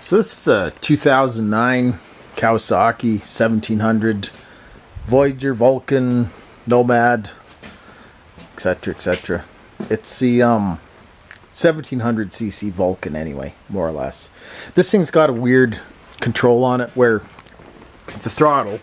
So this is a 2009 Kawasaki 1700 Voyager, Vulcan, Nomad, etc., etc. It's the 1700cc Vulcan anyway, more or less. This thing's got a weird control on it where the throttle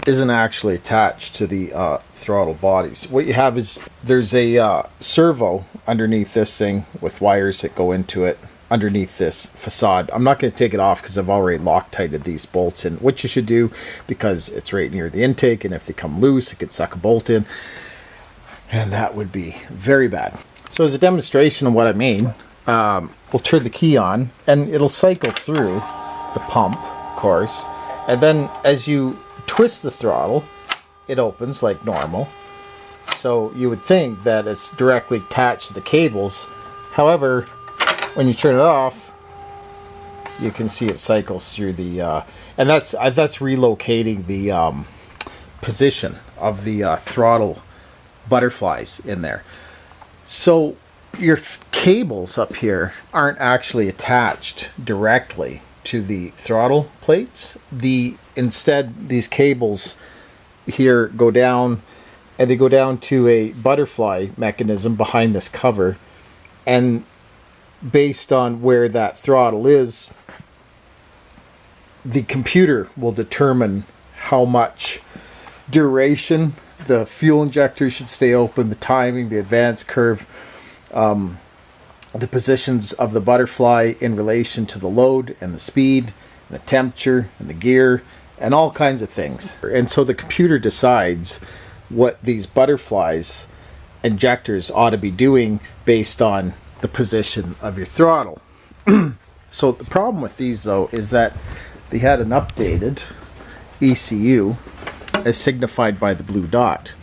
isn't actually attached to the throttle bodies. What you have is there's a servo underneath this thing with wires that go into it underneath this facade. I'm not going to take it off because I've already Loctited these bolts in, which you should do because it's right near the intake, and if they come loose it could suck a bolt in and that would be very bad. So as a demonstration of what I mean, we'll turn the key on and it'll cycle through the pump, of course, and then as you twist the throttle it opens like normal. So you would think that it's directly attached to the cables. However, when you turn it off, you can see it cycles through the and that's relocating the position of the throttle butterflies in there. So your cables up here aren't actually attached directly to the throttle plates. Instead these cables here go down, and they go down to a butterfly mechanism behind this cover, and based on where that throttle is, the computer will determine how much duration the fuel injector should stay open, the timing, the advance curve, the positions of the butterfly in relation to the load and the speed, and the temperature and the gear, and all kinds of things. And so the computer decides what these butterflies injectors ought to be doing based on the position of your throttle. So the problem with these though is that they had an updated ECU as signified by the blue dot,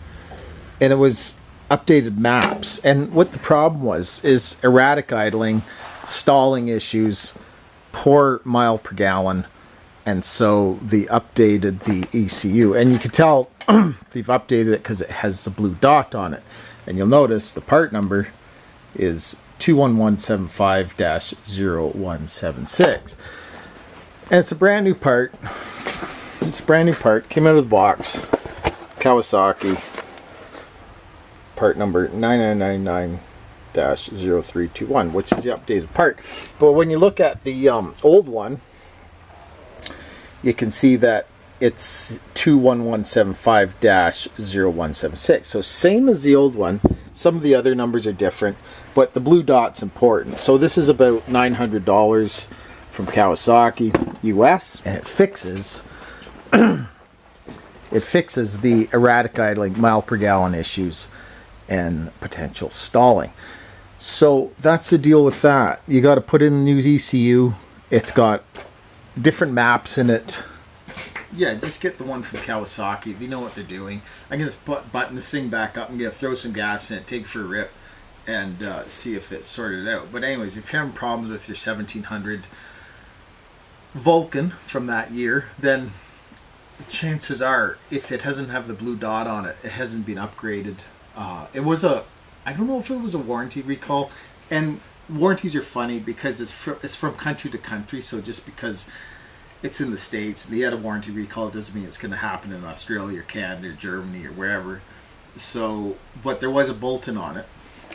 and it was updated maps, and what the problem was is erratic idling, stalling issues, poor mile per gallon, and so they updated the ECU, and you can tell they've updated it because it has the blue dot on it, and you'll notice the part number is 21175-0176, and it's a brand new part. It's a brand new part, came out of the box, Kawasaki, part number 9999-0321, which is the updated part. But when you look at the old one, you can see that it's 21175-0176. So same as the old one. Some of the other numbers are different, but the blue dot's important. So this is about $900 from Kawasaki US, and it fixes it fixes the erratic idling, mile per gallon issues and potential stalling. So that's the deal with that. You got to put in the new ECU. It's got different maps in it. Yeah, just get the one from Kawasaki. They know what they're doing. I'm going to button this thing back up. I'm going to throw some gas in it, take it for a rip, and see if it's sorted out. But anyways, if you're having problems with your 1700 Vulcan from that year, then chances are, if it doesn't have the blue dot on it, it hasn't been upgraded. It was I don't know if it was a warranty recall, and warranties are funny because it's from country to country. So just because it's in the States and they had a warranty recall, it doesn't mean it's going to happen in Australia or Canada or Germany or wherever. So, but there was a Bolton on it,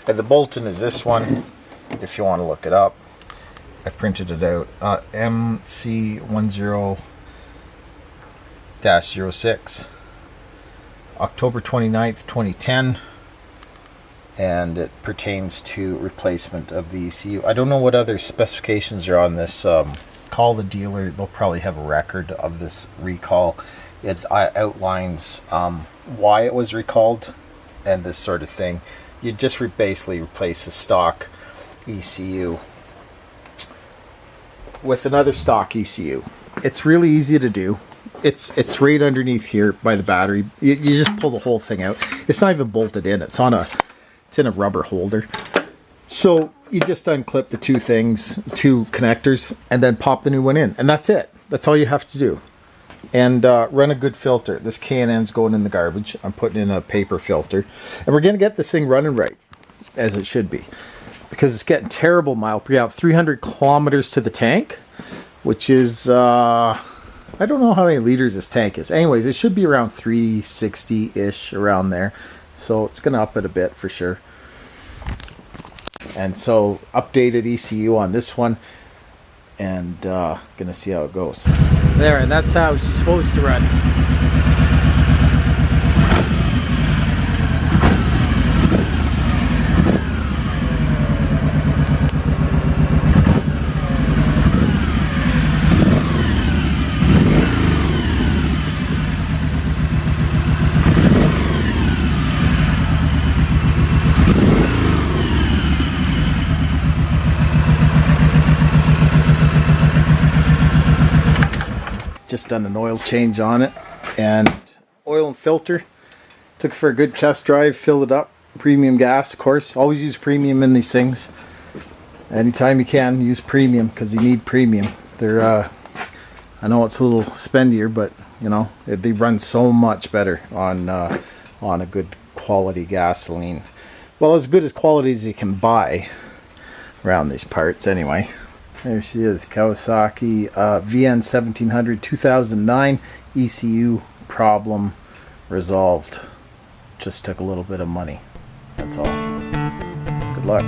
and the Bolton is this one. If you want to look it up, I printed it out. MC10-06, October 29th, 2010. And it pertains to replacement of the ECU. I don't know what other specifications are on this. Call the dealer. They'll probably have a record of this recall. It outlines why it was recalled and this sort of thing. You just basically replace the stock ECU with another stock ECU. It's really easy to do. It's right underneath here by the battery. You just pull the whole thing out. It's not even bolted in. It's in a rubber holder. So you just unclip the two connectors, and then pop the new one in, and that's it. That's all you have to do. And run a good filter. This K&N's going in the garbage. I'm putting in a paper filter, and we're gonna get this thing running right as it should be. because it's getting terrible miles. We have 300 kilometers to the tank, which is I don't know how many liters this tank is. Anyways, it should be around 360-ish, around there. So it's going to up it a bit for sure. And so updated ECU on this one, and gonna see how it goes. There, and that's how she's supposed to run. Just done an oil change on it, and oil and filter. Took it for a good test drive, filled it up. Premium gas, of course. Always use premium in these things. Anytime you can, use premium, because you need premium. They're I know it's a little spendier, but you know, they run so much better on a good quality gasoline. Well, as good as quality as you can buy around these parts anyway. There she is, Kawasaki VN 1700 2009, ECU problem resolved. Just took a little bit of money. That's all. Good luck.